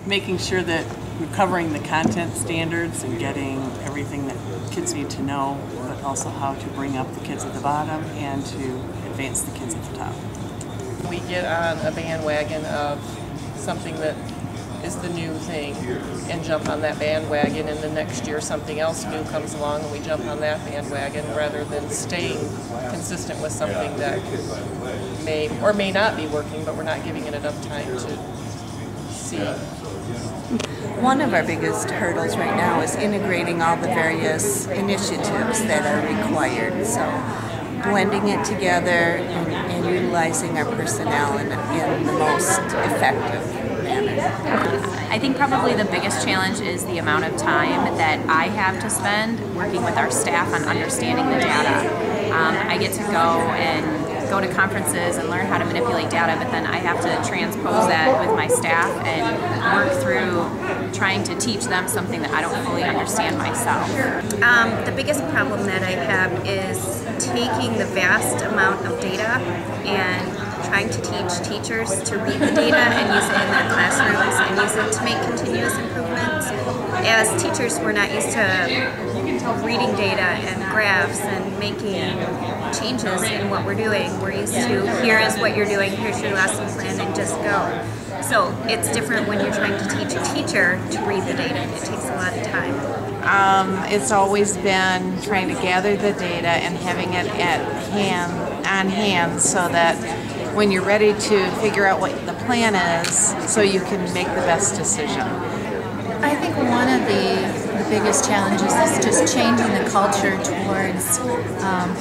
making sure that we're covering the content standards and getting everything that kids need to know, but also how to bring up the kids at the bottom and to advance the kids at the top. We get on a bandwagon of something that is the new thing and jump on that bandwagon, and the next year something else new comes along and we jump on that bandwagon rather than staying consistent with something that may or may not be working, but we're not giving it enough time to see. One of our biggest hurdles right now is integrating all the various initiatives that are required. So blending it together and utilizing our personnel in the most effective manner. I think probably the biggest challenge is the amount of time that I have to spend working with our staff on understanding the data. I get to go to conferences and learn how to manipulate data, but then I have to transpose that with my staff and work through trying to teach them something that I don't fully understand myself. The biggest problem that I have is taking the vast amount of data and trying to teach teachers to read the data and use it in their classrooms and use it to make continuous improvements. As teachers, we're not used to reading data and graphs and making changes in what we're doing. We're used to, here is what you're doing, here's your lesson plan, and just go. So it's different when you're trying to teach a teacher to read the data. It takes a lot of time. It's always been trying to gather the data and having it on hand so that when you're ready to figure out what the plan is, so you can make the best decision. I think one of the biggest challenges is just changing the culture towards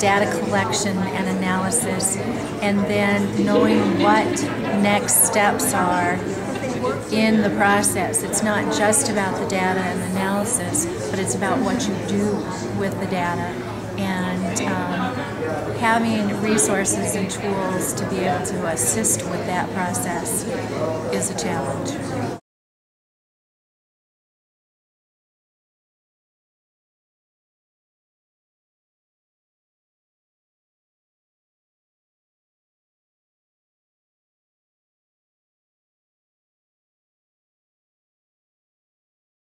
data collection and analysis, and then knowing what next steps are in the process. It's not just about the data and analysis, but it's about what you do with the data, and having resources and tools to be able to assist with that process is a challenge.